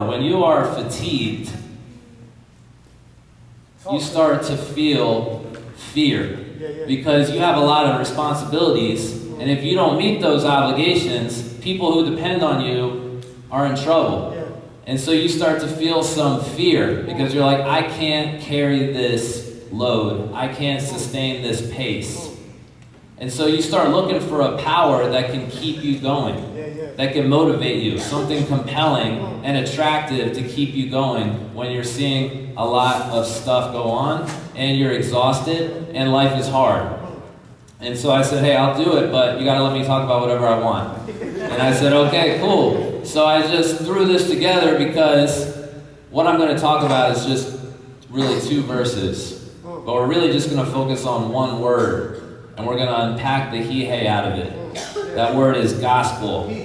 When you are fatigued, you start to feel fear because you have a lot of responsibilities, and if you don't meet those obligations, people who depend on you are in trouble. And so you start to feel some fear because you're like, I can't carry this load. I can't sustain this pace. And so you start looking for a power that can keep you going, that can motivate you, something compelling and attractive to keep you going when you're seeing a lot of stuff go on and you're exhausted and life is hard. And so I said, hey, I'll do it, but you gotta let me talk about whatever I want. And I said, okay, cool. So I just threw this together because what I'm gonna talk about is just really 2 verses. But we're really just gonna focus on one word. And we're gonna unpack the he-hey out of it. That word is gospel.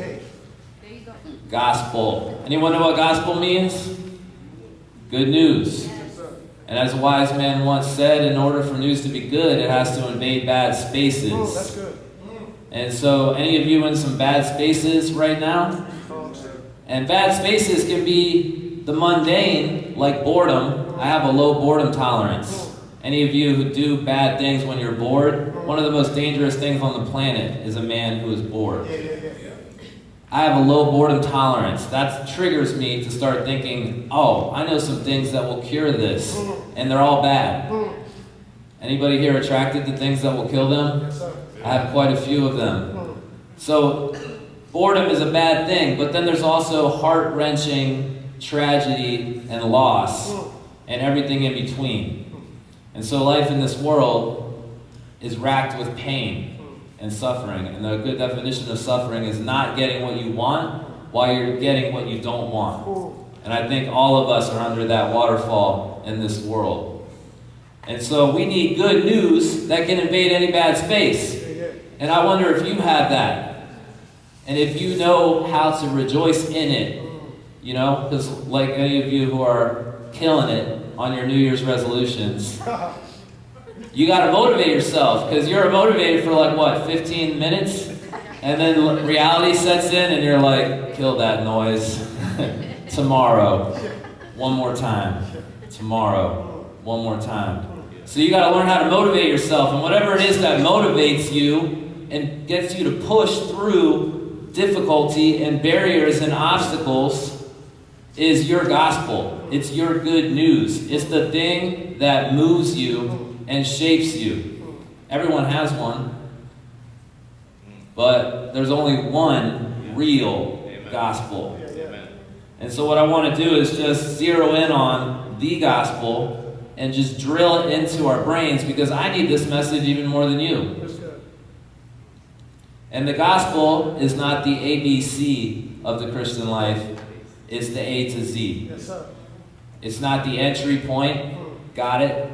Gospel. Anyone know what gospel means? Good news. And as a wise man once said, in order for news to be good, it has to invade bad spaces. That's good. And so, any of you in some bad spaces right now? And bad spaces can be the mundane, like boredom. I have a low boredom tolerance. Any of you who do bad things when you're bored, one of the most dangerous things on the planet is a man who is bored. I have a low boredom tolerance. That triggers me to start thinking, oh, I know some things that will cure this, and they're all bad. Anybody here attracted to things that will kill them? I have quite a few of them. So boredom is a bad thing, but then there's also heart-wrenching tragedy and loss and everything in between. And so life in this world is racked with pain and suffering. And the good definition of suffering is not getting what you want while you're getting what you don't want. And I think all of us are under that waterfall in this world. And so we need good news that can invade any bad space. And I wonder if you have that. And if you know how to rejoice in it. You know, because like any of you who are killing it on your New Year's resolutions, you got to motivate yourself, because you're motivated for like, what, 15 minutes? And then reality sets in and you're like, kill that noise. Tomorrow, one more time. Tomorrow, one more time. So you got to learn how to motivate yourself, and whatever it is that motivates you and gets you to push through difficulty and barriers and obstacles is your gospel. It's your good news. It's the thing that moves you and shapes you. Everyone has one, but there's only one real gospel. And so what I want to do is just zero in on the gospel and just drill it into our brains, because I need this message even more than you. And the gospel is not the ABC of the Christian life. It's the A to Z. It's not the entry point. Got it?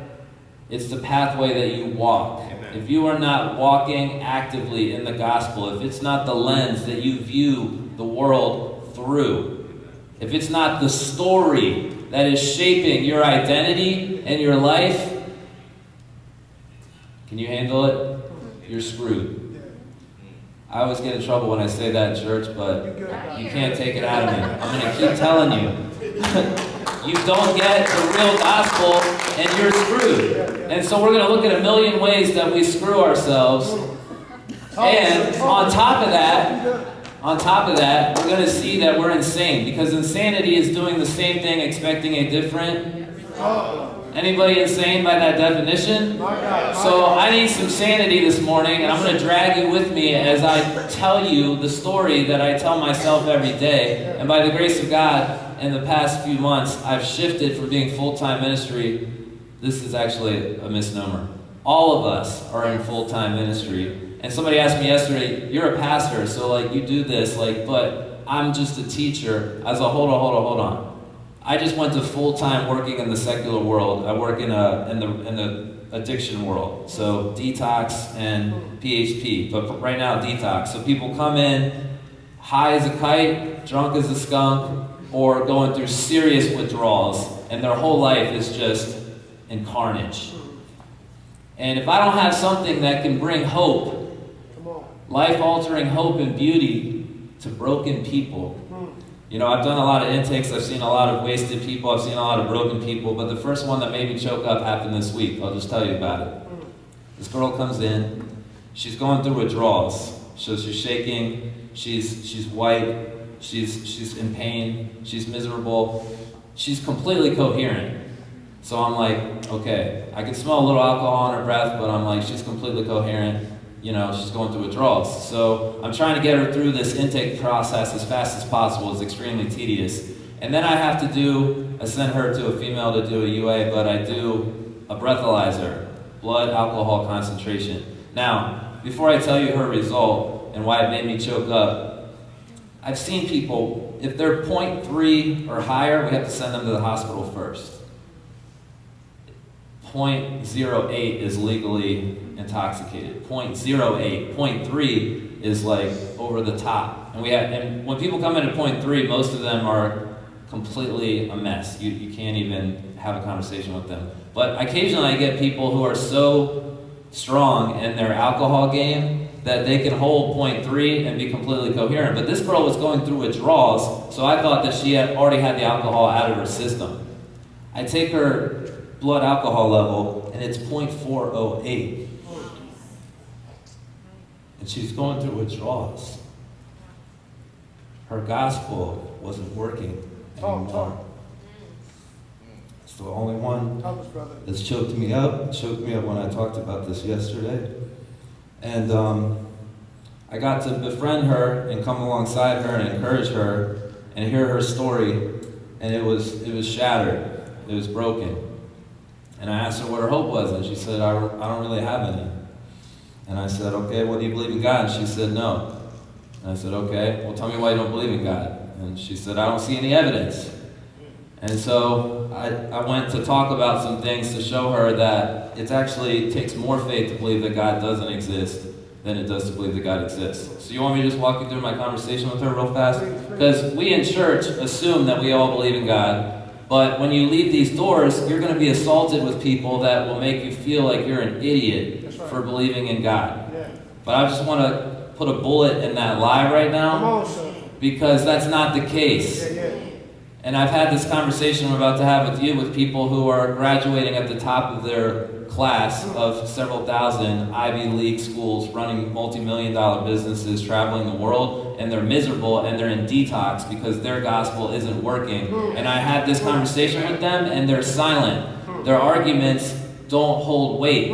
It's the pathway that you walk. Amen. If you are not walking actively in the gospel, if it's not the lens that you view the world through, if it's not the story that is shaping your identity and your life, can you handle it? You're screwed. I always get in trouble when I say that in church, but you can't take it out of me. I'm going to keep telling you. You don't get the real gospel, and you're screwed. And so we're going to look at a million ways that we screw ourselves. And on top of that, we're going to see that we're insane, because insanity is doing the same thing, expecting a different. Anybody insane by that definition? So I need some sanity this morning, and I'm going to drag you with me as I tell you the story that I tell myself every day. And by the grace of God, in the past few months, I've shifted from being full-time ministry. This is actually a misnomer. All of us are in full-time ministry. And somebody asked me yesterday, you're a pastor, so like you do this, like, but I'm just a teacher. I was like, hold on. I just went to full-time working in the secular world. I work in the addiction world, so detox and PHP, but right now detox. So people come in high as a kite, drunk as a skunk, or going through serious withdrawals, and their whole life is just in carnage. And if I don't have something that can bring hope, life-altering hope and beauty to broken people, You know, I've done a lot of intakes, I've seen a lot of wasted people, I've seen a lot of broken people, but the first one that made me choke up happened this week. I'll just tell you about it. This girl comes in, she's going through withdrawals. So she's shaking, she's white, she's in pain, she's miserable, she's completely coherent. So I'm like, okay, I can smell a little alcohol on her breath, but I'm like, she's completely coherent. You know, she's going through withdrawals. So I'm trying to get her through this intake process as fast as possible. It's extremely tedious. And then I send her to a female to do a UA, but I do a breathalyzer, blood alcohol concentration. Now, before I tell you her result and why it made me choke up, I've seen people, if they're 0.3 or higher, we have to send them to the hospital first. 0.08 is legally intoxicated. 0.08, 0.3 is like over the top. And when people come in at 0.3, most of them are completely a mess. You can't even have a conversation with them. But occasionally I get people who are so strong in their alcohol game that they can hold 0.3 and be completely coherent. But this girl was going through withdrawals, so I thought that she had already had the alcohol out of her system. I take her blood alcohol level, and it's 0.408. And she's going through withdrawals. Her gospel wasn't working anymore. It's the only one that's choked me up. It choked me up when I talked about this yesterday. And I got to befriend her and come alongside her and encourage her and hear her story, and it was shattered. It was broken. And I asked her what her hope was, and she said, I don't really have any. And I said, okay, well, do you believe in God? And she said, no. And I said, okay, well, tell me why you don't believe in God. And she said, I don't see any evidence. And so I went to talk about some things to show her that it actually takes more faith to believe that God doesn't exist than it does to believe that God exists. So you want me to just walk you through my conversation with her real fast? Because we in church assume that we all believe in God. But when you leave these doors, you're going to be assaulted with people that will make you feel like you're an idiot for believing in God. But I just want to put a bullet in that lie right now, because that's not the case. And I've had this conversation I'm about to have with you with people who are graduating at the top of their class of several thousand Ivy League schools, running multi-million-dollar businesses, traveling the world, and they're miserable and they're in detox because their gospel isn't working. And I had this conversation with them and they're silent. Their arguments don't hold weight.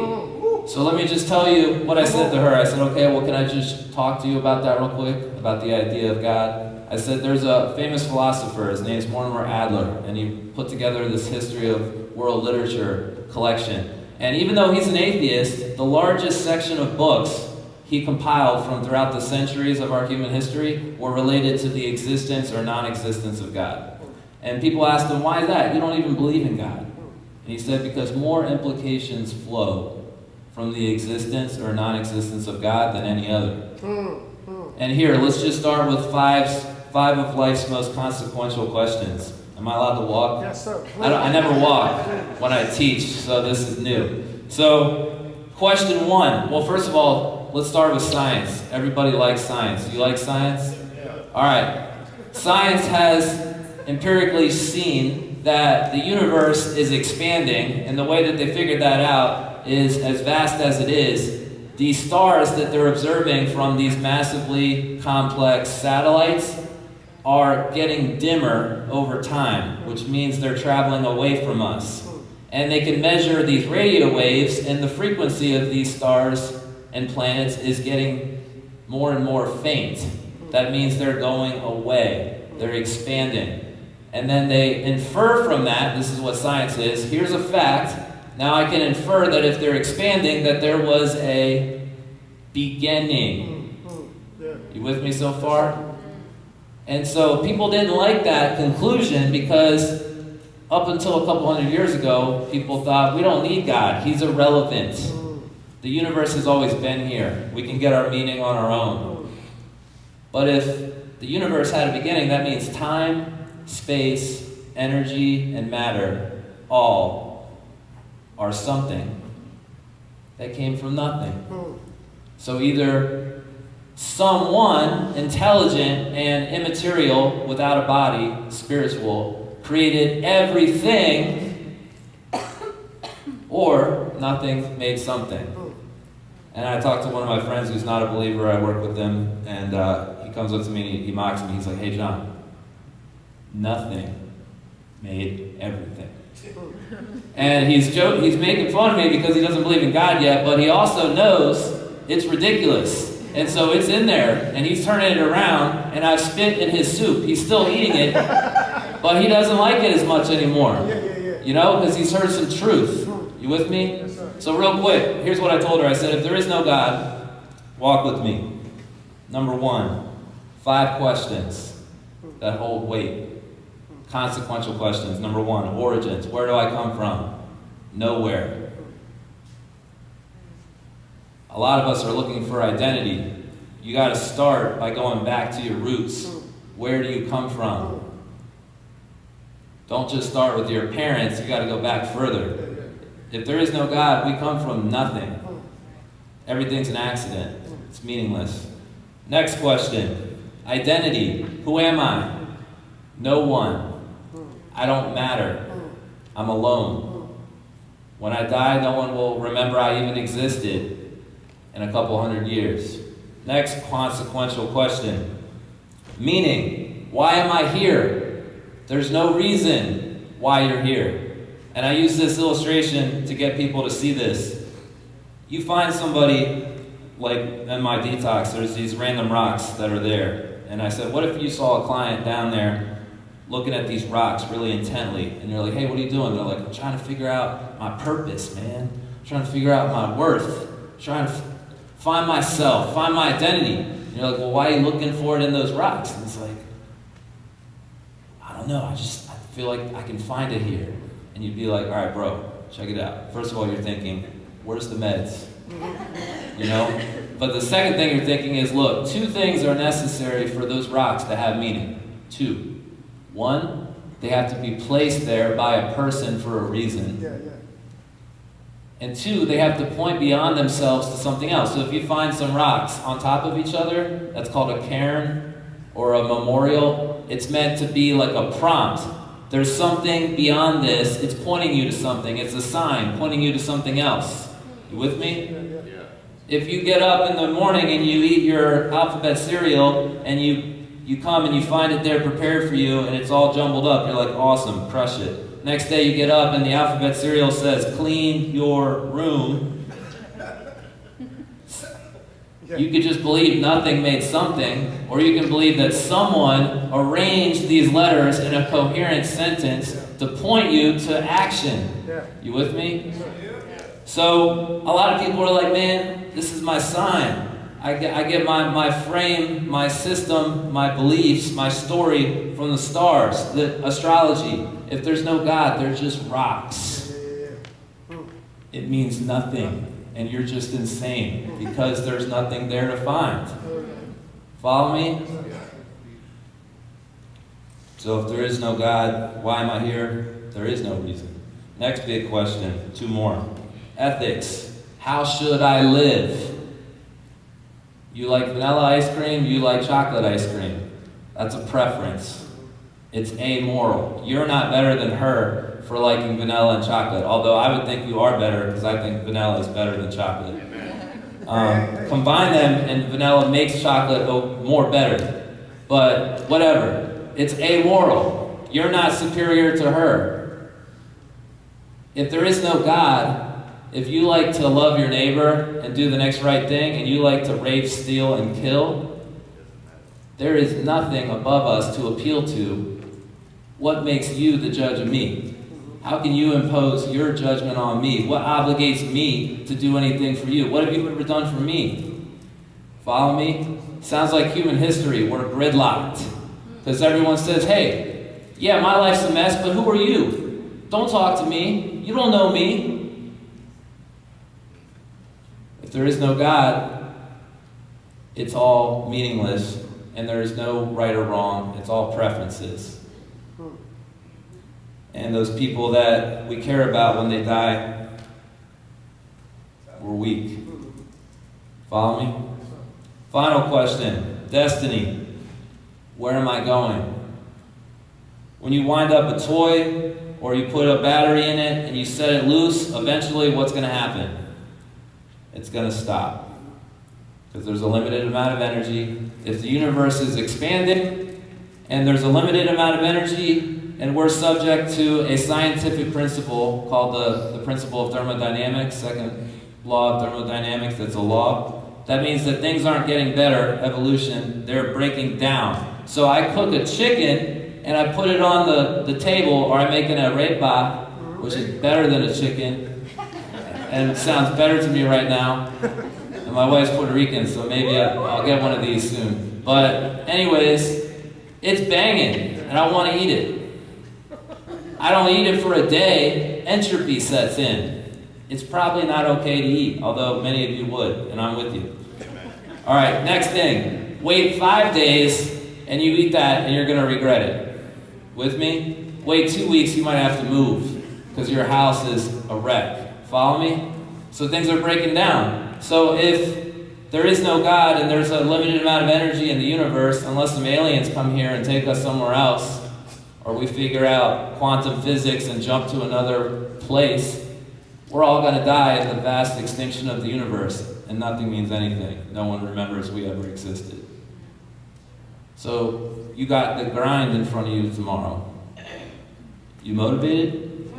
So let me just tell you what I said to her. I said, okay, well, can I just talk to you about that real quick, about the idea of God? I said, there's a famous philosopher, his name's Mortimer Adler, and he put together this history of world literature collection. And even though he's an atheist, the largest section of books he compiled from throughout the centuries of our human history were related to the existence or non-existence of God. And people asked him, why is that? You don't even believe in God. And he said, because more implications flow from the existence or non-existence of God than any other. And here, let's just start with five of life's most consequential questions. Am I allowed to walk? Yes, sir. I never walk when I teach, so this is new. So, question one. Well, first of all, let's start with science. Everybody likes science. Do you like science? Yeah. All right. Science has empirically seen that the universe is expanding, and the way that they figured that out is, as vast as it is, these stars that they're observing from these massively complex satellites are getting dimmer over time, which means they're traveling away from us. And they can measure these radio waves, and the frequency of these stars and planets is getting more and more faint. That means they're going away. They're expanding. And then they infer from that, this is what science is, here's a fact. Now I can infer that if they're expanding, that there was a beginning. You with me so far? And so people didn't like that conclusion because up until a couple hundred years ago, people thought, we don't need God. He's irrelevant. The universe has always been here. We can get our meaning on our own. But if the universe had a beginning, that means time, space, energy, and matter all are something that came from nothing. So either someone intelligent and immaterial, without a body, spiritual, created everything, or nothing made something. And I talked to one of my friends who's not a believer. I work with him, and he comes up to me and he mocks me. He's like, "Hey, John, nothing made everything." And he's making fun of me because he doesn't believe in God yet, but he also knows it's ridiculous. And so it's in there, and he's turning it around, and I've spit in his soup. He's still eating it, but he doesn't like it as much anymore. You know, because he's heard some truth. You with me? So real quick, here's what I told her. I said, if there is no God, walk with me. Number 1, 5 questions that hold weight. Consequential questions. Number 1, origins. Where do I come from? Nowhere. A lot of us are looking for identity. You got to start by going back to your roots. Where do you come from? Don't just start with your parents. You got to go back further. If there is no God, we come from nothing. Everything's an accident. It's meaningless. Next question. Identity. Who am I? No one. I don't matter. I'm alone. When I die, no one will remember I even existed in a couple hundred years. Next consequential question. Meaning. Why am I here? There's no reason why you're here. And I use this illustration to get people to see this. You find somebody, like in my detox, there's these random rocks that are there. And I said, what if you saw a client down there looking at these rocks really intently, and you're like, hey, what are you doing? They're like, I'm trying to figure out my purpose, man. I'm trying to figure out my worth. I'm trying to find myself, find my identity. And you're like, well, why are you looking for it in those rocks? And it's like, I don't know, I feel like I can find it here. And you'd be like, all right, bro, check it out. First of all, you're thinking, where's the meds? You know? But the second thing you're thinking is, look, 2 things are necessary for those rocks to have meaning. 2. 1, they have to be placed there by a person for a reason. And 2, they have to point beyond themselves to something else. So if you find some rocks on top of each other, that's called a cairn or a memorial. It's meant to be like a prompt. There's something beyond this. It's pointing you to something. It's a sign pointing you to something else. You with me? Yeah. If you get up in the morning and you eat your alphabet cereal and you come and you find it there prepared for you and it's all jumbled up, you're like, awesome, crush it. Next day you get up and the alphabet cereal says, clean your room. You could just believe nothing made something, or you can believe that someone arranged these letters in a coherent sentence to point you to action. You with me? So a lot of people are like, man, this is my sign. I get my frame, my system, my beliefs, my story from the stars, the astrology. If there's no God, they're just rocks. It means nothing. And you're just insane because there's nothing there to find. Follow me? So if there is no God, why am I here? There is no reason. Next big question, 2 more. Ethics. How should I live? You like vanilla ice cream, you like chocolate ice cream. That's a preference. It's amoral. You're not better than her for liking vanilla and chocolate, although I would think you are better because I think vanilla is better than chocolate. Combine them and vanilla makes chocolate more better. But whatever, it's amoral. You're not superior to her. If there is no God, if you like to love your neighbor and do the next right thing, and you like to rape, steal, and kill, there is nothing above us to appeal to. What makes you the judge of me? How can you impose your judgment on me? What obligates me to do anything for you? What have you ever done for me? Follow me? Sounds like human history. We're gridlocked. Because everyone says, hey, yeah, my life's a mess, but who are you? Don't talk to me. You don't know me. If there is no God, it's all meaningless, and there is no right or wrong. It's all preferences. And those people that we care about when they die were weak. Follow me? Final question. Destiny. Where am I going? When you wind up a toy or you put a battery in it and you set it loose, eventually what's going to happen? It's going to stop. Because there's a limited amount of energy. If the universe is expanding and there's a limited amount of energy and we're subject to a scientific principle called the principle of thermodynamics, second law of thermodynamics, that's a law. That means that things aren't getting better, evolution, they're breaking down. So I cook a chicken and I put it on the table, or I make an arepa, which is better than a chicken, and it sounds better to me right now. And my wife's Puerto Rican, so maybe I'll get one of these soon. But anyways, it's banging, and I want to eat it. I don't eat it for a day, entropy sets in. It's probably not okay to eat, although many of you would, and I'm with you. All right, next thing. Wait 5 days, and you eat that, and you're going to regret it. With me? Wait 2 weeks, you might have to move, because your house is a wreck. Follow me? So things are breaking down. So if there is no God, and there's a limited amount of energy in the universe, unless some aliens come here and take us somewhere else, or we figure out quantum physics and jump to another place, we're all going to die in the vast extinction of the universe, and nothing means anything. No one remembers we ever existed. So you got the grind in front of you tomorrow. You motivated?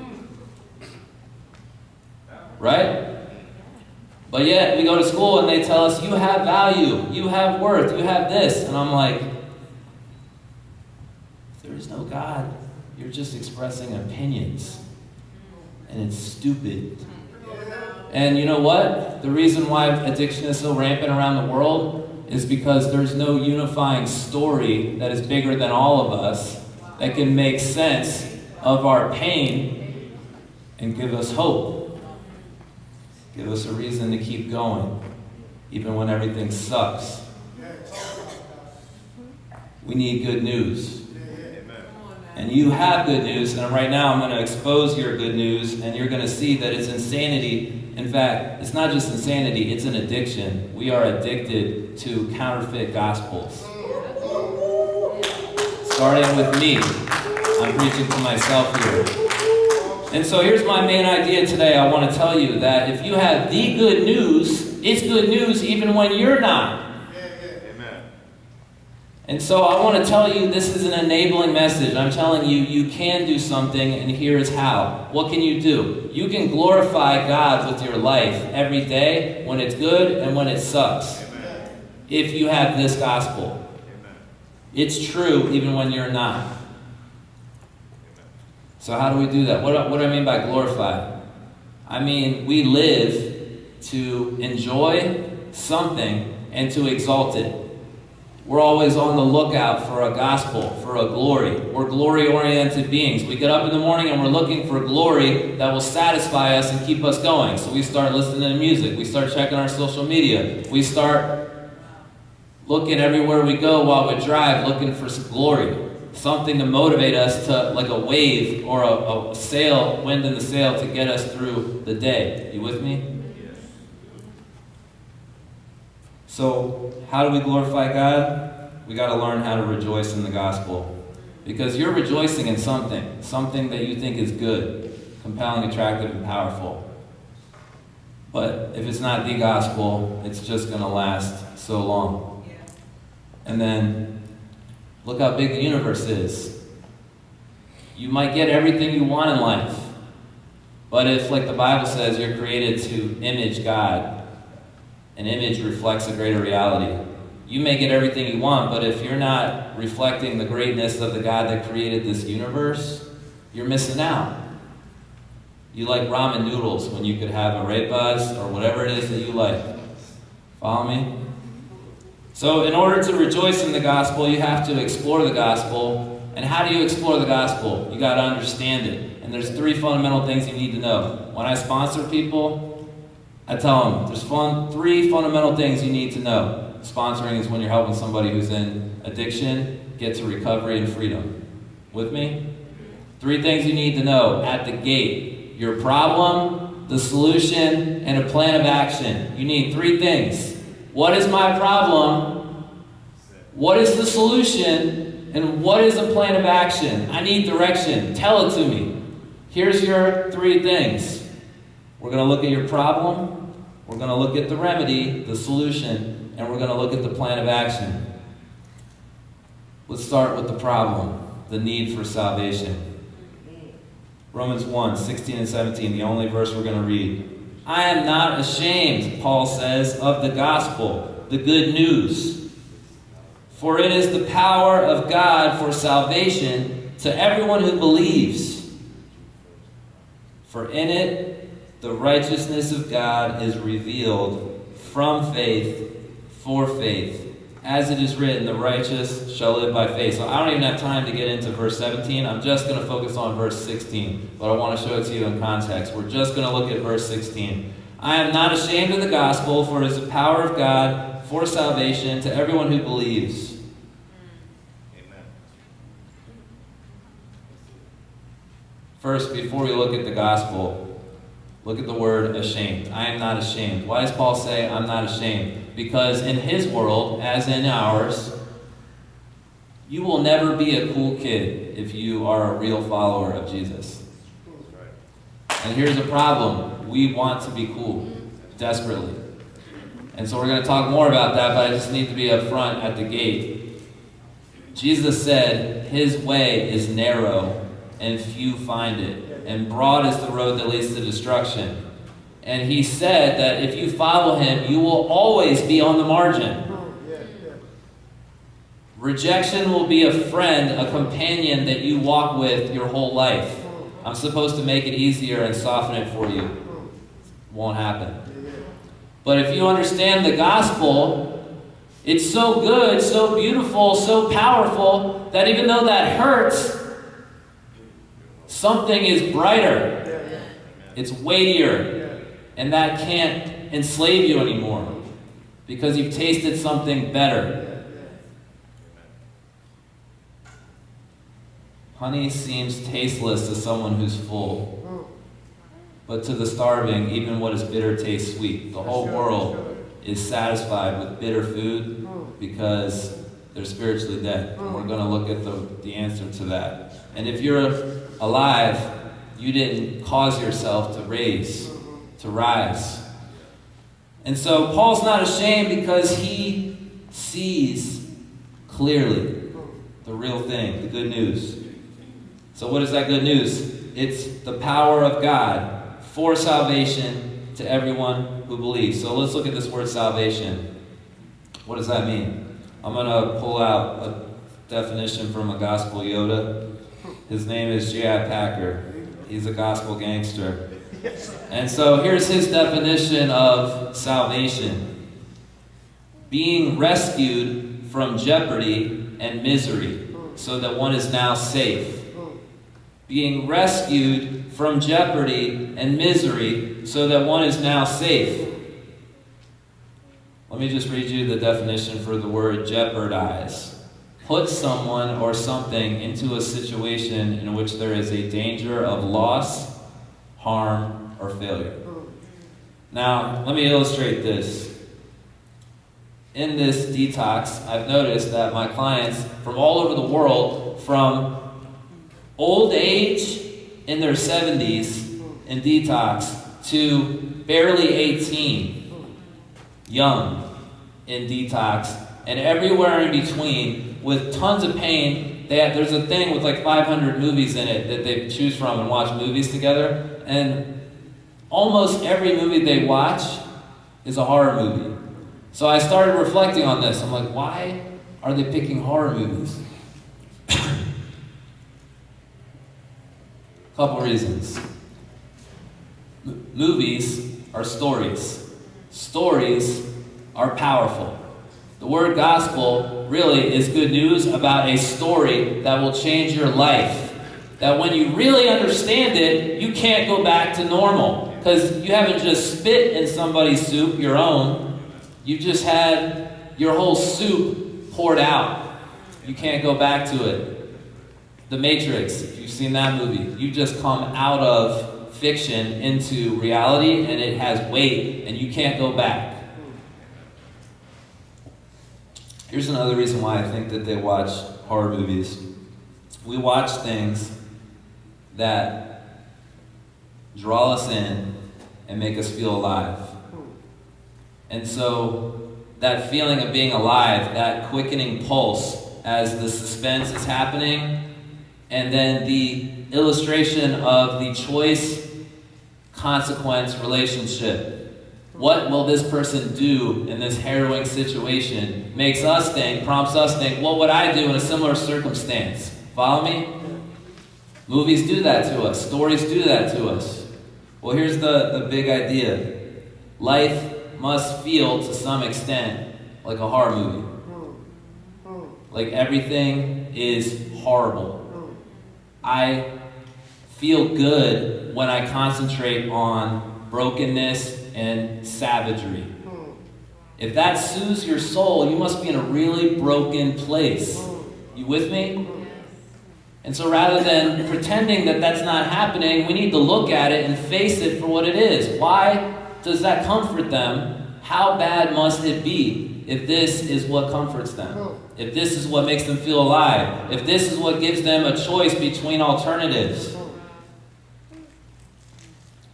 Right? But yet we go to school and they tell us, you have value, you have worth, you have this. And I'm like, if there is no God, you're just expressing opinions. And it's stupid. And you know what? The reason why addiction is so rampant around the world is because there's no unifying story that is bigger than all of us that can make sense of our pain and give us hope. Give us a reason to keep going, even when everything sucks. We need good news. And you have good news, and right now I'm going to expose your good news, and you're going to see that it's insanity. In fact, it's not just insanity, it's an addiction. We are addicted to counterfeit gospels. Starting with me. I'm preaching to myself here. And so here's my main idea today. I want to tell you that if you have the good news, it's good news even when you're not. And so I want to tell you this is an enabling message. I'm telling you, you can do something, and here is how. What can you do? You can glorify God with your life every day when it's good and when it sucks. Amen. If you have this gospel. Amen. It's true even when you're not. Amen. So how do we do that? What do I mean by glorify? I mean, we live to enjoy something and to exalt it. We're always on the lookout for a gospel, for a glory. We're glory-oriented beings. We get up in the morning and we're looking for glory that will satisfy us and keep us going. So we start listening to music. We start checking our social media. We start looking everywhere we go while we drive, looking for some glory. Something to motivate us to, like a wave or a sail, wind in the sail to get us through the day. You with me? So, how do we glorify God? We got to learn how to rejoice in the gospel. Because you're rejoicing in something that you think is good, compelling, attractive, and powerful. But if it's not the gospel, it's just going to last so long. And then, look how big the universe is. You might get everything you want in life. But if, like the Bible says, you're created to image God, an image reflects a greater reality. You may get everything you want, but if you're not reflecting the greatness of the God that created this universe, you're missing out. You like ramen noodles when you could have arepas or whatever it is that you like. Follow me? So in order to rejoice in the gospel, you have to explore the gospel. And how do you explore the gospel? You got to understand it. And there's 3 fundamental things you need to know. When I sponsor people, I tell them, there's 3 fundamental things you need to know. Sponsoring is when you're helping somebody who's in addiction get to recovery and freedom. With me? 3 things you need to know at the gate. Your problem, the solution, and a plan of action. You need 3 things. What is my problem? What is the solution? And what is a plan of action? I need direction. Tell it to me. Here's your 3 things. We're going to look at your problem. We're going to look at the remedy, the solution, and we're going to look at the plan of action. Let's start with the problem, the need for salvation. Romans 1, 16 and 17, the only verse we're going to read. I am not ashamed, Paul says, of the gospel, the good news. For it is the power of God for salvation to everyone who believes. For in it the righteousness of God is revealed from faith for faith. As it is written, the righteous shall live by faith. So I don't even have time to get into verse 17. I'm just going to focus on verse 16. But I want to show it to you in context. We're just going to look at verse 16. I am not ashamed of the gospel, for it is the power of God for salvation to everyone who believes. Amen. First, before we look at the gospel, look at the word ashamed. I am not ashamed. Why does Paul say I'm not ashamed? Because in his world, as in ours, you will never be a cool kid if you are a real follower of Jesus. And here's the problem. We want to be cool, desperately. And so we're going to talk more about that, but I just need to be up front at the gate. Jesus said, his way is narrow, and few find it. And broad is the road that leads to destruction. And he said that if you follow him, you will always be on the margin. Rejection will be a friend, a companion that you walk with your whole life. I'm supposed to make it easier and soften it for you. Won't happen. But if you understand the gospel, it's so good, so beautiful, so powerful, that even though that hurts, something is brighter. It's weightier. And that can't enslave you anymore because you've tasted something better. Honey seems tasteless to someone who's full. But to the starving, even what is bitter tastes sweet. The whole world is satisfied with bitter food because they're spiritually dead. And we're going to look at the answer to that. And if you're alive, you didn't cause yourself to rise. And so Paul's not ashamed because he sees clearly the real thing, the good news. So what is that good news? It's the power of God for salvation to everyone who believes. So let's look at this word salvation. What does that mean? I'm going to pull out a definition from a gospel Yoda. His name is J.I. Packer. He's a gospel gangster. And so here's his definition of salvation. Being rescued from jeopardy and misery so that one is now safe. Being rescued from jeopardy and misery so that one is now safe. Let me just read you the definition for the word jeopardize. Put someone or something into a situation in which there is a danger of loss, harm, or failure. Now, let me illustrate this. In this detox, I've noticed that my clients from all over the world, from old age in their 70s in detox to barely 18, young in detox, and everywhere in between with tons of pain. There's a thing with like 500 movies in it that they choose from and watch movies together. And almost every movie they watch is a horror movie. So I started reflecting on this. I'm like, why are they picking horror movies? Couple reasons. Movies are stories. Stories are powerful. The word gospel really is good news about a story that will change your life. That when you really understand it, you can't go back to normal. Because you haven't just spit in somebody's soup, your own. You've just had your whole soup poured out. You can't go back to it. The Matrix, if you've seen that movie, you just come out of fiction into reality, and it has weight, and you can't go back. Here's another reason why I think that they watch horror movies. We watch things that draw us in and make us feel alive. And so that feeling of being alive, that quickening pulse as the suspense is happening, and then the illustration of the choice-consequence relationship. What will this person do in this harrowing situation? Makes us think, prompts us think, what would I do in a similar circumstance? Follow me? Movies do that to us. Stories do that to us. Well, here's the big idea. Life must feel, to some extent, like a horror movie. Like everything is horrible. I feel good when I concentrate on brokenness and savagery. If that soothes your soul, you must be in a really broken place. You with me? And so rather than pretending that that's not happening, we need to look at it and face it for what it is. Why does that comfort them? How bad must it be if this is what comforts them? If this is what makes them feel alive? If this is what gives them a choice between alternatives?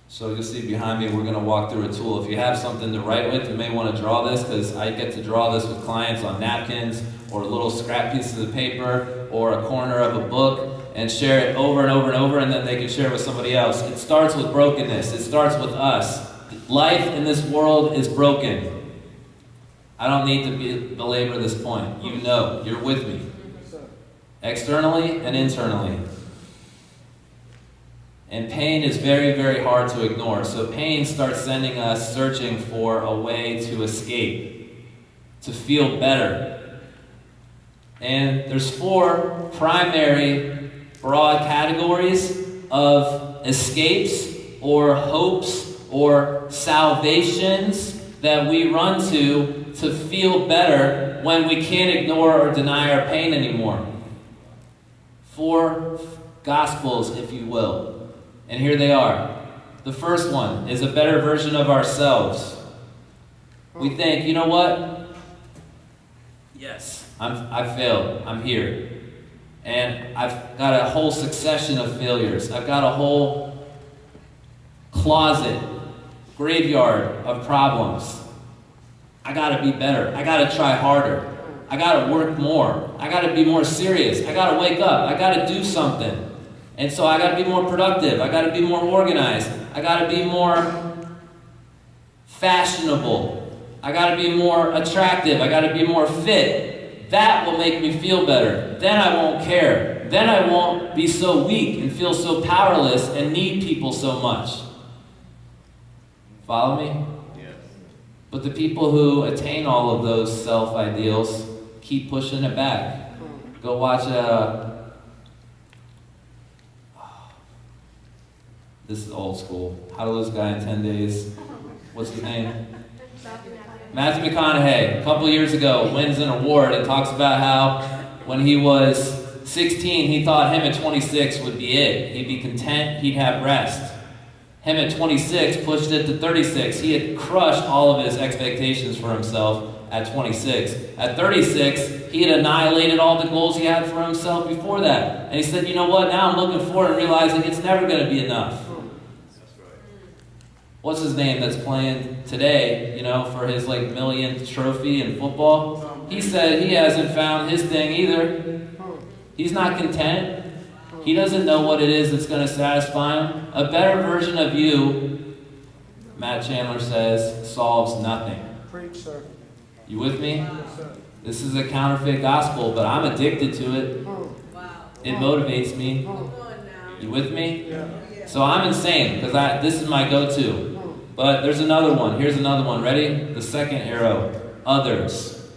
So you'll see behind me, we're going to walk through a tool. If you have something to write with, you may want to draw this, because I get to draw this with clients on napkins or little scrap pieces of paper or a corner of a book, and share it over and over and over, and then they can share it with somebody else. It starts with brokenness. It starts with us. Life in this world is broken. I don't need to belabor this point. You know, you're with me. Externally and internally. And pain is very, very hard to ignore. So pain starts sending us searching for a way to escape, to feel better. And there's 4 primary broad categories of escapes or hopes or salvations that we run to feel better when we can't ignore or deny our pain anymore. 4 gospels, if you will. And here they are. The first one is a better version of ourselves. We think, you know what? Yes, I failed. I'm here. And I've got a whole succession of failures. I've got a whole closet, graveyard of problems. I gotta be better. I gotta try harder. I gotta work more. I gotta be more serious. I gotta wake up. I gotta do something. And so I gotta be more productive. I gotta be more organized. I gotta be more fashionable. I gotta be more attractive. I gotta be more fit. That will make me feel better. Then I won't care. Then I won't be so weak and feel so powerless and need people so much. Follow me? Yes. But the people who attain all of those self-ideals keep pushing it back. Go watch this is old school. How to Lose a Guy in 10 Days. What's his name? Matthew McConaughey, a couple years ago, wins an award and talks about how when he was 16, he thought him at 26 would be it. He'd be content, he'd have rest. Him at 26 pushed it to 36. He had crushed all of his expectations for himself at 26. At 36, he had annihilated all the goals he had for himself before that. And he said, you know what, now I'm looking forward and realizing it's never going to be enough. What's his name that's playing today, for his millionth trophy in football? He said he hasn't found his thing either. He's not content. He doesn't know what it is that's going to satisfy him. A better version of you, Matt Chandler says, solves nothing. Preach, sir. You with me? This is a counterfeit gospel, but I'm addicted to it. It motivates me. You with me? So I'm insane, because this is my go-to. But there's another one. Here's another one. Ready? The second arrow. Others.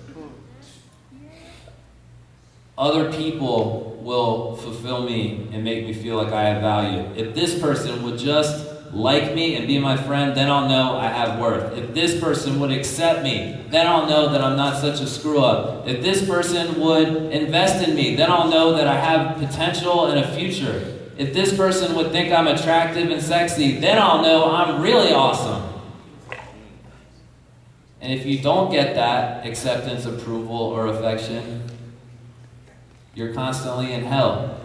Other people will fulfill me and make me feel like I have value. If this person would just like me and be my friend, then I'll know I have worth. If this person would accept me, then I'll know that I'm not such a screw-up. If this person would invest in me, then I'll know that I have potential and a future. If this person would think I'm attractive and sexy, then I'll know I'm really awesome. And if you don't get that acceptance, approval, or affection, you're constantly in hell.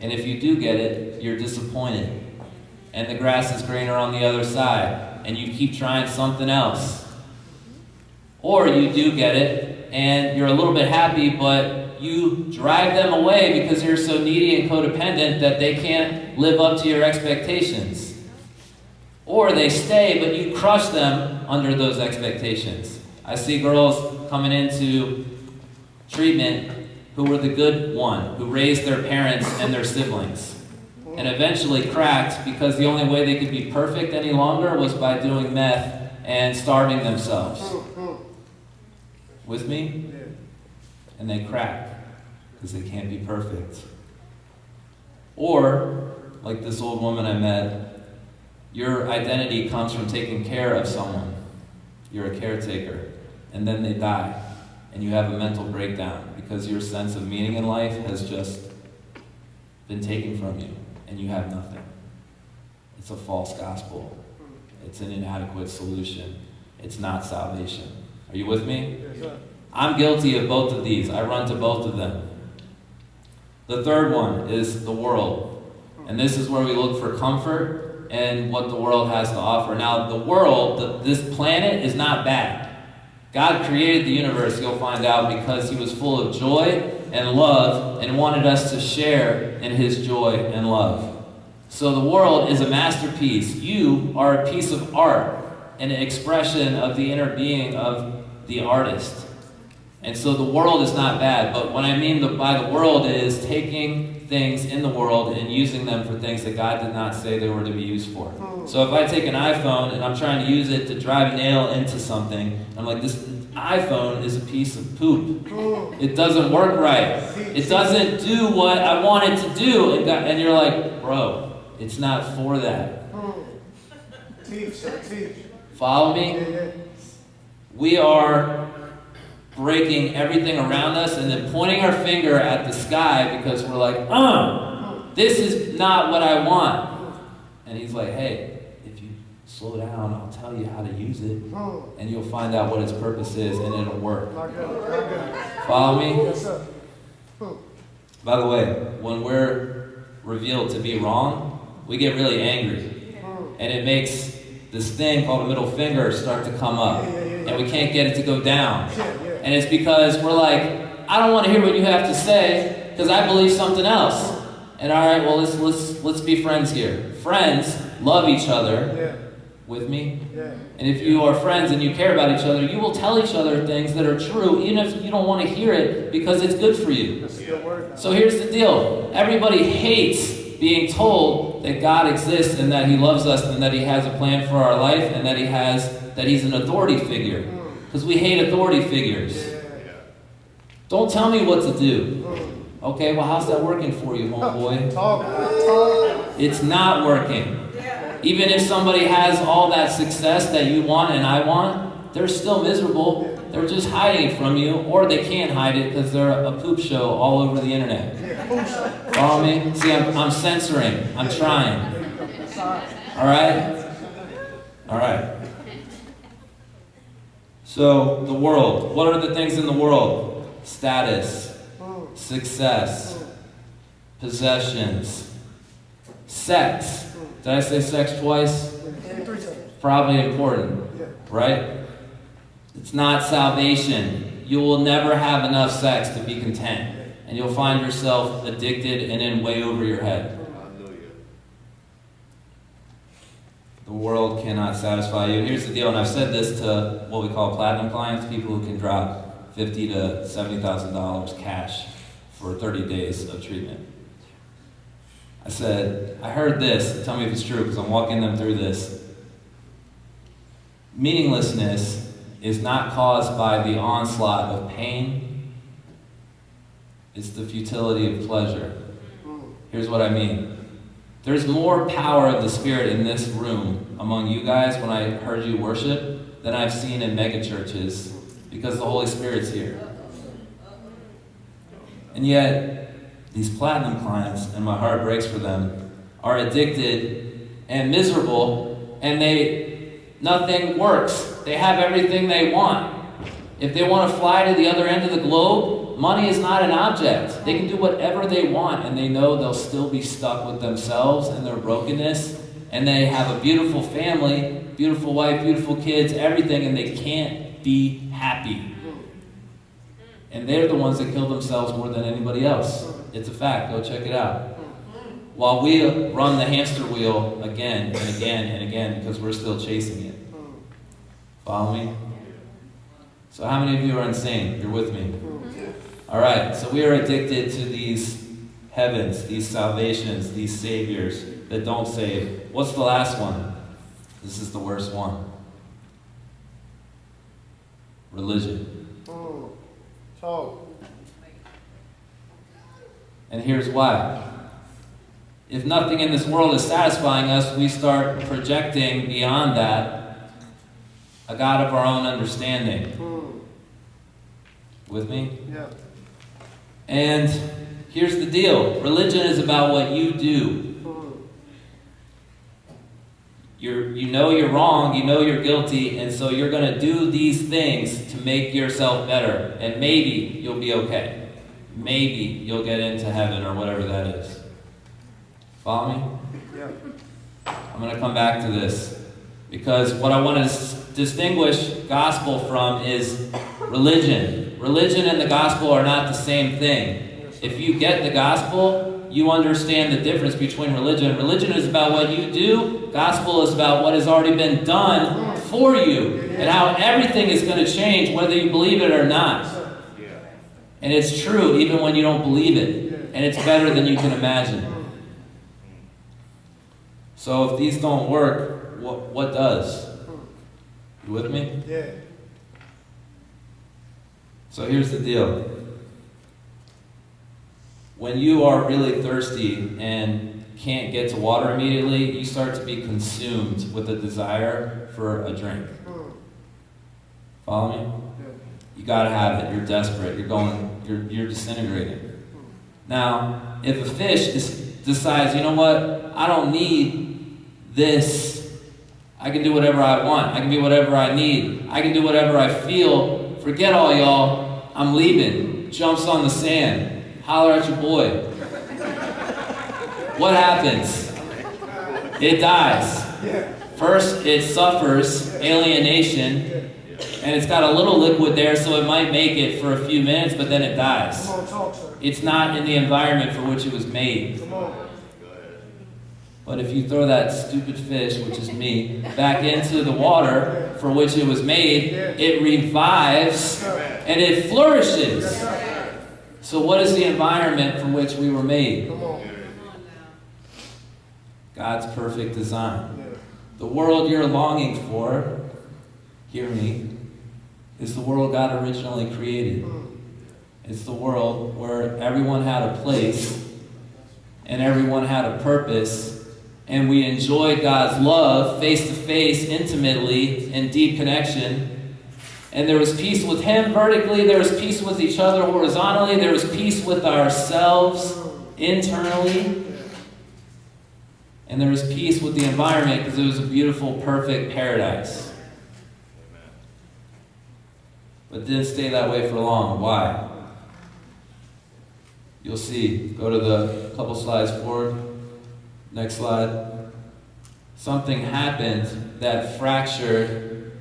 And if you do get it, you're disappointed. And the grass is greener on the other side, and you keep trying something else. Or you do get it, and you're a little bit happy, but you drive them away because you're so needy and codependent that they can't live up to your expectations. Or they stay, but you crush them under those expectations. I see girls coming into treatment who were the good one, who raised their parents and their siblings, and eventually cracked because the only way they could be perfect any longer was by doing meth and starving themselves. With me? And they crack because they can't be perfect. Or, like this old woman I met, your identity comes from taking care of someone. You're a caretaker. And then they die. And you have a mental breakdown because your sense of meaning in life has just been taken from you. And you have nothing. It's a false gospel. It's an inadequate solution. It's not salvation. Are you with me? Yes, sir. I'm guilty of both of these. I run to both of them. The third one is the world. And this is where we look for comfort and what the world has to offer. Now, the world, this planet is not bad. God created the universe, you'll find out, because he was full of joy and love and wanted us to share in his joy and love. So the world is a masterpiece. You are a piece of art, an expression of the inner being of the artist. And so the world is not bad, but what I mean by the world is taking things in the world and using them for things that God did not say they were to be used for. So if I take an iPhone and I'm trying to use it to drive a nail into something, I'm like, this iPhone is a piece of poop. It doesn't work right. It doesn't do what I want it to do. And you're like, bro, it's not for that. Teach. Follow me? We are breaking everything around us and then pointing our finger at the sky because we're like, this is not what I want. And he's like, hey, if you slow down, I'll tell you how to use it, and you'll find out what its purpose is, and it'll work. Follow me? Yes, sir. By the way, when we're revealed to be wrong, we get really angry. And it makes this thing called a middle finger start to come up. And we can't get it to go down. And it's because we're like, I don't want to hear what you have to say because I believe something else. And all right, well, let's be friends here. Friends love each other. With me? And if you are friends and you care about each other, you will tell each other things that are true, even if you don't want to hear it because it's good for you. So here's the deal. Everybody hates being told that God exists and that he loves us and that he has a plan for our life and that he's an authority figure. Because we hate authority figures. Don't tell me what to do. Okay, well, how's that working for you, homeboy? Talk. It's not working. Even if somebody has all that success that you want and I want, they're still miserable. They're just hiding it from you, or they can't hide it because they're a poop show all over the internet. Follow me? See, I'm censoring. I'm trying. All right? All right. So, the world. What are the things in the world? Status, success, possessions, sex. Did I say sex twice? Probably important, right? It's not salvation. You will never have enough sex to be content. And you'll find yourself addicted and in way over your head. The world cannot satisfy you. And here's the deal, and I've said this to what we call platinum clients, people who can drop $50,000 to $70,000 cash for 30 days of treatment. I said, I heard this, tell me if it's true, because I'm walking them through this. Meaninglessness is not caused by the onslaught of pain. It's the futility of pleasure. Here's what I mean. There's more power of the Spirit in this room among you guys when I heard you worship than I've seen in megachurches because the Holy Spirit's here. And yet, these platinum clients, and my heart breaks for them, are addicted and miserable, and they nothing works. They have everything they want. If they want to fly to the other end of the globe, money is not an object. They can do whatever they want, and they know they'll still be stuck with themselves and their brokenness, and they have a beautiful family, beautiful wife, beautiful kids, everything, and they can't be happy. And they're the ones that kill themselves more than anybody else. It's a fact. Go check it out. While we run the hamster wheel again and again and again because we're still chasing it. Follow me? So how many of you are insane? You're with me? All right, so we are addicted to these heavens, these salvations, these saviors that don't save. What's the last one? This is the worst one. Religion. And here's why. If nothing in this world is satisfying us, we start projecting beyond that a God of our own understanding. With me? Yeah. And here's the deal. Religion is about what you do. You know you're wrong, you know you're guilty, and so you're going to do these things to make yourself better. And maybe you'll be okay. Maybe you'll get into heaven or whatever that is. Follow me? Yeah. I'm going to come back to this. Because what I want to distinguish gospel from is religion. Religion and the gospel are not the same thing. If you get the gospel, you understand the difference between religion. Religion is about what you do. Gospel is about what has already been done for you. And how everything is going to change whether you believe it or not. And it's true even when you don't believe it. And it's better than you can imagine. So if these don't work, what does? You with me? Yeah. So here's the deal. When you are really thirsty and can't get to water immediately, you start to be consumed with a desire for a drink. Follow me? You gotta have it. You're desperate. You're disintegrating. Now, if a fish decides, you know what? I don't need this. I can do whatever I want. I can be whatever I need. I can do whatever I feel. Forget all y'all. I'm leaving. Jumps on the sand. Holler at your boy. What happens? It dies. First, it suffers alienation, and it's got a little liquid there, so it might make it for a few minutes, but then it dies. It's not in the environment for which it was made. But if you throw that stupid fish, which is me, back into the water for which it was made, it revives and it flourishes. So what is the environment for which we were made? God's perfect design. The world you're longing for, hear me, is the world God originally created. It's the world where everyone had a place and everyone had a purpose. And we enjoyed God's love face-to-face, intimately, in deep connection. And there was peace with Him vertically. There was peace with each other horizontally. There was peace with ourselves internally. And there was peace with the environment because it was a beautiful, perfect paradise. But it didn't stay that way for long. Why? You'll see. Go to the couple slides forward. Next slide. Something happened that fractured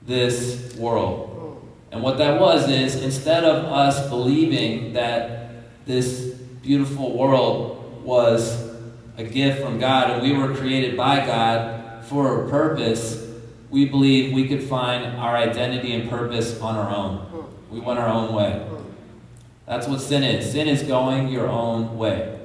this world. And what that was is, instead of us believing that this beautiful world was a gift from God and we were created by God for a purpose, we believed we could find our identity and purpose on our own. We went our own way. That's what sin is. Sin is going your own way.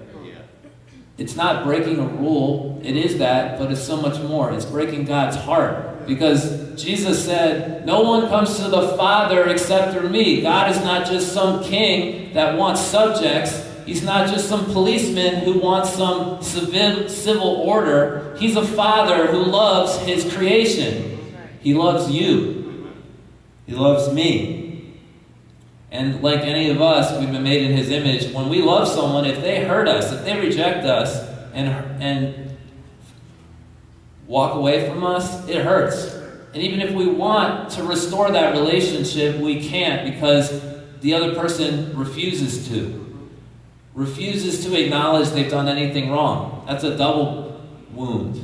It's not breaking a rule. It is that, but it's so much more. It's breaking God's heart. Because Jesus said, no one comes to the Father except through me. God is not just some king that wants subjects. He's not just some policeman who wants some civil order. He's a Father who loves His creation. He loves you. He loves me. And like any of us, we've been made in His image. When we love someone, if they hurt us, if they reject us and walk away from us, it hurts. And even if we want to restore that relationship, we can't because the other person refuses to acknowledge they've done anything wrong. That's a double wound.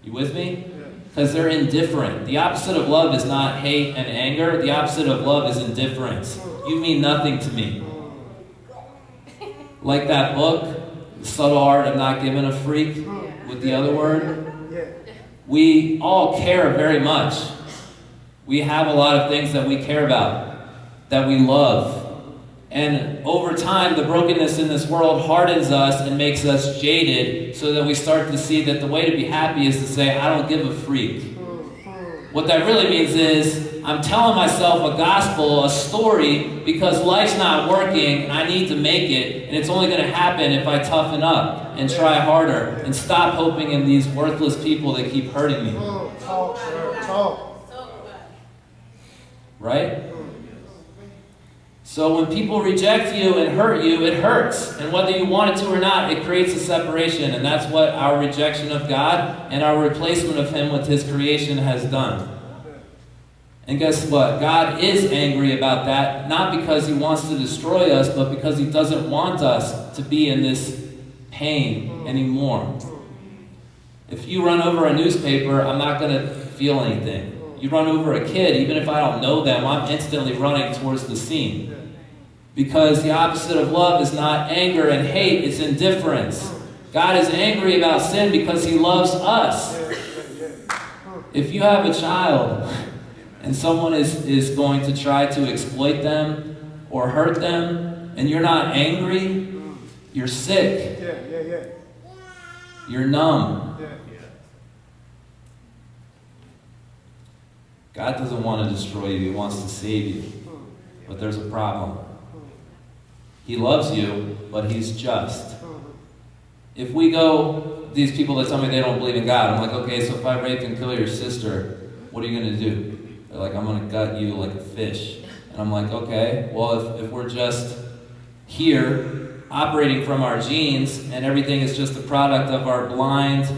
You with me? Because they're indifferent. The opposite of love is not hate and anger. The opposite of love is indifference. You mean nothing to me. Like that book, The Subtle Art of Not Giving a Freak, with the other word. We all care very much. We have a lot of things that we care about, that we love. And over time, the brokenness in this world hardens us and makes us jaded so that we start to see that the way to be happy is to say, I don't give a freak. What that really means is, I'm telling myself a gospel, a story, because life's not working, I need to make it, and it's only going to happen if I toughen up and try harder and stop hoping in these worthless people that keep hurting me. Right? So when people reject you and hurt you, it hurts. And whether you want it to or not, it creates a separation. And that's what our rejection of God and our replacement of Him with His creation has done. And guess what? God is angry about that, not because He wants to destroy us, but because He doesn't want us to be in this pain anymore. If you run over a newspaper, I'm not going to feel anything. You run over a kid, even if I don't know them, I'm instantly running towards the scene. Because the opposite of love is not anger and hate, it's indifference. God is angry about sin because He loves us. If you have a child and someone is going to try to exploit them or hurt them, and you're not angry, you're sick. You're numb. God doesn't want to destroy you, He wants to save you. But there's a problem. He loves you, but He's just. If we go, these people that tell me they don't believe in God, I'm like, okay, so if I rape and kill your sister, what are you going to do? They're like, I'm going to gut you like a fish. And I'm like, okay, well, if we're just here, operating from our genes, and everything is just a product of our blind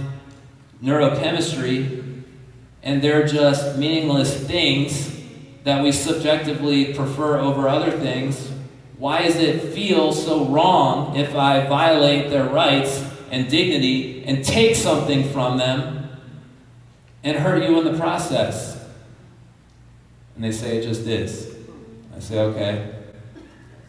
neurochemistry, and they're just meaningless things that we subjectively prefer over other things, why does it feel so wrong if I violate their rights and dignity and take something from them and hurt you in the process? And they say it just is. I say, okay.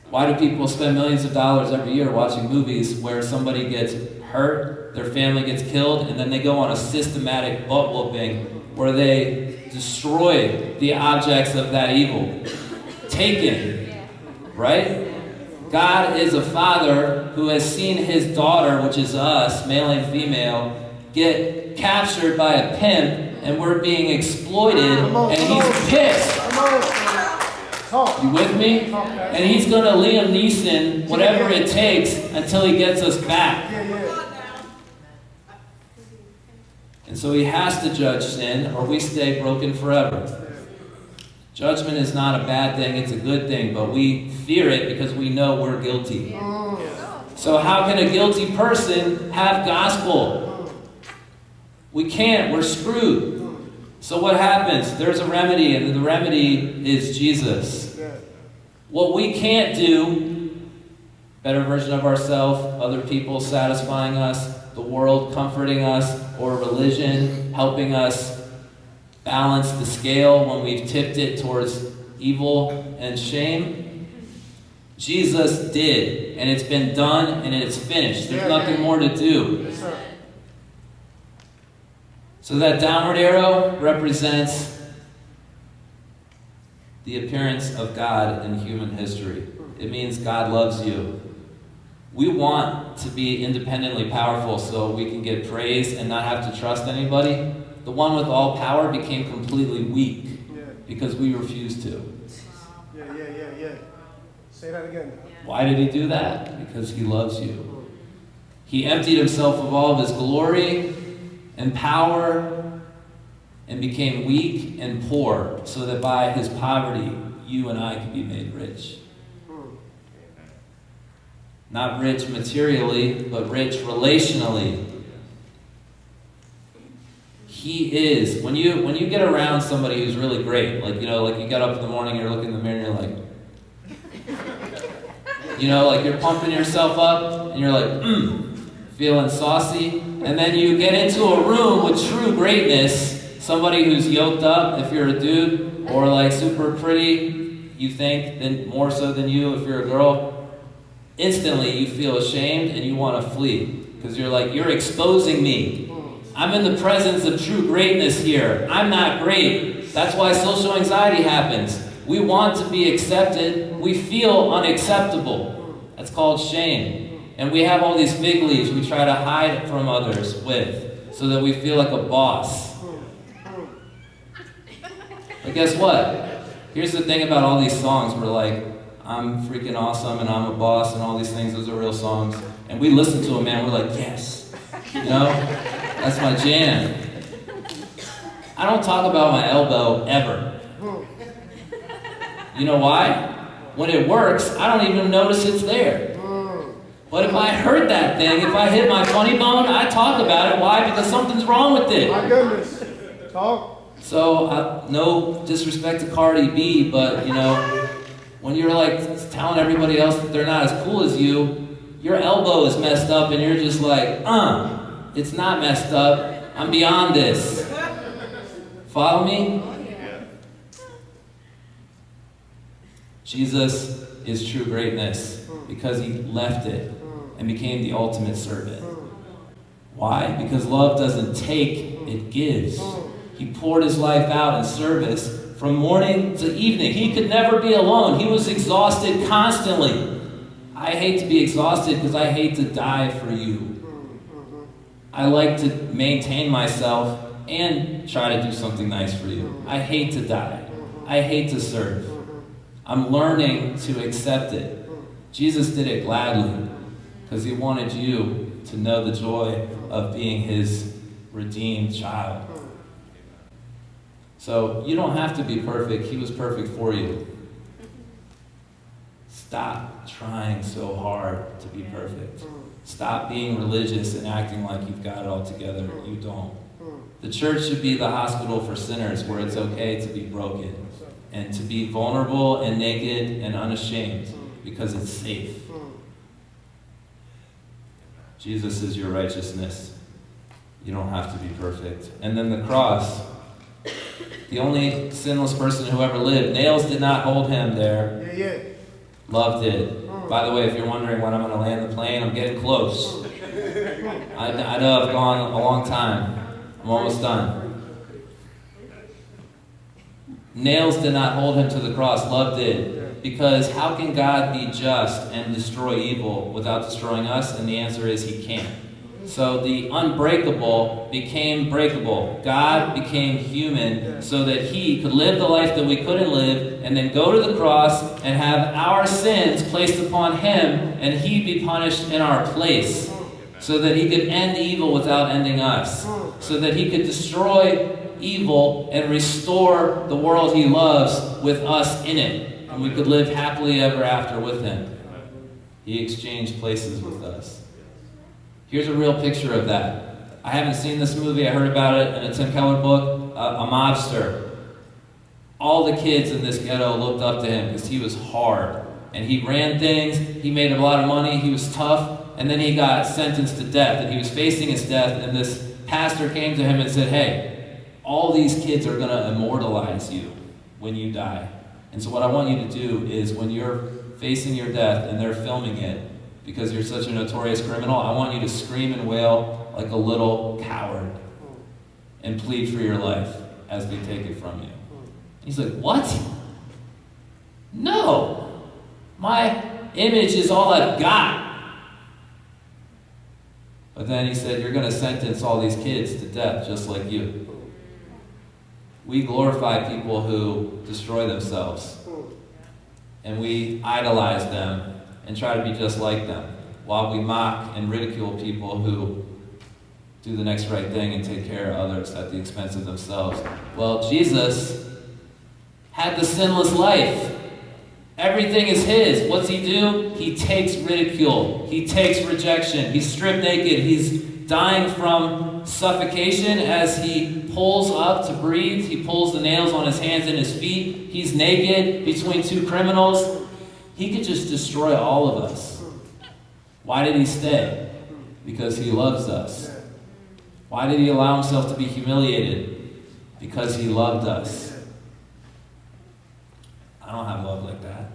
Why do people spend millions of dollars every year watching movies where somebody gets hurt, their family gets killed, and then they go on a systematic butt whooping where they destroy the objects of that evil? Taken. Right? God is a father who has seen His daughter, which is us, male and female, get captured by a pimp, and we're being exploited, and He's pissed. You with me? And He's going to Liam Neeson whatever it takes until He gets us back. And so He has to judge sin, or we stay broken forever. Judgment is not a bad thing, it's a good thing, but we fear it because we know we're guilty. So how can a guilty person have gospel? We can't, we're screwed. So what happens? There's a remedy, and the remedy is Jesus. What we can't do, better version of ourselves, other people satisfying us, the world comforting us, or religion helping us balance the scale when we've tipped it towards evil and shame. Jesus did, and it's been done, and it's finished. There's nothing more to do. So that downward arrow represents the appearance of God in human history. It means God loves you. We want to be independently powerful so we can get praise and not have to trust anybody. The one with all power became completely weak because we refused to. Say that again. Why did He do that? Because He loves you. He emptied Himself of all of His glory and power and became weak and poor so that by His poverty, you and I could be made rich. Not rich materially, but rich relationally. He is. When you get around somebody who's really great, like you get up in the morning, you're looking in the mirror, and you're like, like you're pumping yourself up, and you're like, feeling saucy, and then you get into a room with true greatness, somebody who's yoked up, if you're a dude, or like super pretty, you think, then more so than you if you're a girl, instantly you feel ashamed and you want to flee, because you're like, you're exposing me. I'm in the presence of true greatness here. I'm not great. That's why social anxiety happens. We want to be accepted. We feel unacceptable. That's called shame. And we have all these fig leaves we try to hide from others with so that we feel like a boss. But guess what? Here's the thing about all these songs. We're like, I'm freaking awesome and I'm a boss and all these things. Those are real songs. And we listen to them, man. We're like, yes. That's my jam. I don't talk about my elbow ever. You know why? When it works, I don't even notice it's there. But if I hurt that thing, if I hit my funny bone, I talk about it. Why? Because something's wrong with it. My goodness. Talk. So, no disrespect to Cardi B, but, when you're like telling everybody else that they're not as cool as you, your elbow is messed up and you're just like, it's not messed up. I'm beyond this. Follow me? Jesus is true greatness because he left it and became the ultimate servant. Why? Because love doesn't take, it gives. He poured his life out in service from morning to evening. He could never be alone. He was exhausted constantly. I hate to be exhausted because I hate to die for you. I like to maintain myself and try to do something nice for you. I hate to die. I hate to serve. I'm learning to accept it. Jesus did it gladly because he wanted you to know the joy of being his redeemed child. So you don't have to be perfect. He was perfect for you. Stop trying so hard to be perfect. Stop being religious and acting like you've got it all together. You don't. The church should be the hospital for sinners where it's okay to be broken and to be vulnerable and naked and unashamed because it's safe. Jesus is your righteousness. You don't have to be perfect. And then the cross, the only sinless person who ever lived, nails did not hold him there. Yeah. Love did. By the way, if you're wondering when I'm going to land the plane, I'm getting close. I know I've gone a long time. I'm almost done. Nails did not hold him to the cross. Love did. Because how can God be just and destroy evil without destroying us? And the answer is he can't. So the unbreakable became breakable. God became human so that he could live the life that we couldn't live and then go to the cross and have our sins placed upon him and he be punished in our place so that he could end evil without ending us. So that he could destroy evil and restore the world he loves with us in it. And we could live happily ever after with him. He exchanged places with us. Here's a real picture of that. I haven't seen this movie. I heard about it in a Tim Keller book. A mobster. All the kids in this ghetto looked up to him because he was hard. And he ran things. He made a lot of money. He was tough. And then he got sentenced to death. And he was facing his death. And this pastor came to him and said, hey, all these kids are going to immortalize you when you die. And so what I want you to do is when you're facing your death and they're filming it, because you're such a notorious criminal, I want you to scream and wail like a little coward and plead for your life as they take it from you. He's like, what? No! My image is all I've got. But then he said, you're going to sentence all these kids to death just like you. We glorify people who destroy themselves. And we idolize them and try to be just like them, while we mock and ridicule people who do the next right thing and take care of others at the expense of themselves. Well, Jesus had the sinless life. Everything is his. What's he do? He takes ridicule. He takes rejection. He's stripped naked. He's dying from from suffocation as he pulls up to breathe. He pulls the nails on his hands and his feet. He's naked between two criminals. He could just destroy all of us. Why did he stay? Because he loves us. Why did he allow himself to be humiliated? Because he loved us. I don't have love like that.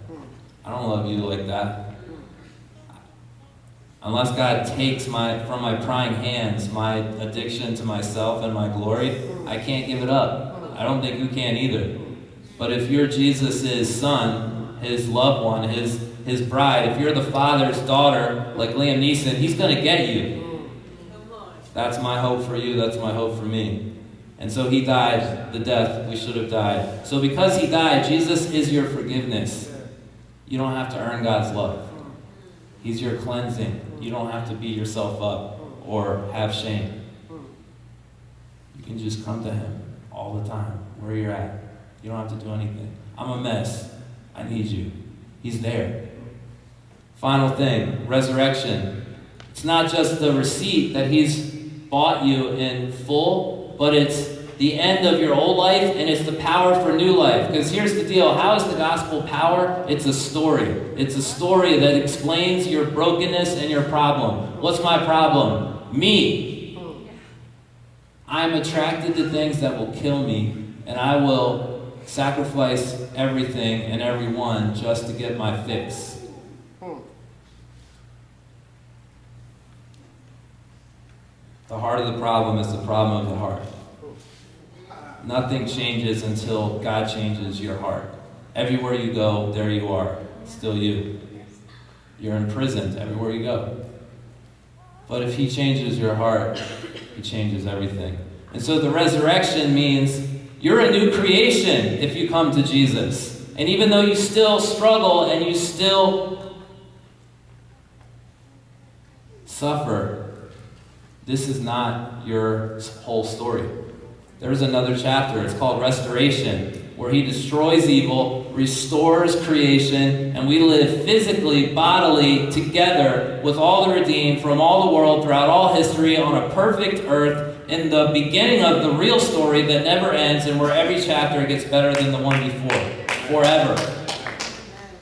I don't love you like that. Unless God takes from my prying hands my addiction to myself and my glory, I can't give it up. I don't think you can either. But if you're Jesus' son, his loved one, his bride, if you're the Father's daughter, like Liam Neeson, he's going to get you. That's my hope for you. That's my hope for me. And so he died the death we should have died. So because he died, Jesus is your forgiveness. You don't have to earn God's love. He's your cleansing. You don't have to beat yourself up or have shame. You can just come to him all the time, where you're at. You don't have to do anything. I'm a mess. I need you. He's there. Final thing, resurrection. It's not just the receipt that he's bought you in full, but it's the end of your old life, and it's the power for new life. Because here's the deal. How is the gospel power? It's a story. It's a story that explains your brokenness and your problem. What's my problem? Me. I'm attracted to things that will kill me, and I will sacrifice everything and everyone just to get my fix. The heart of the problem is the problem of the heart. Nothing changes until God changes your heart. Everywhere you go, there you are. Still you. You're imprisoned everywhere you go. But if he changes your heart, he changes everything. And so the resurrection means you're a new creation if you come to Jesus. And even though you still struggle and you still suffer, this is not your whole story. There's another chapter. It's called Restoration, where he destroys evil, restores creation, and we live physically, bodily, together with all the redeemed from all the world throughout all history on a perfect earth in the beginning of the real story that never ends and where every chapter gets better than the one before, forever.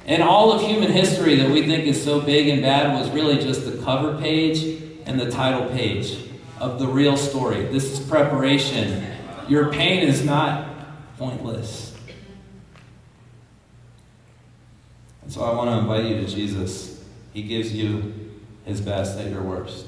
And all of human history that we think is so big and bad was really just the cover page and the title page of the real story. This is preparation. Your pain is not pointless. And so I want to invite you to Jesus. He gives you his best at your worst.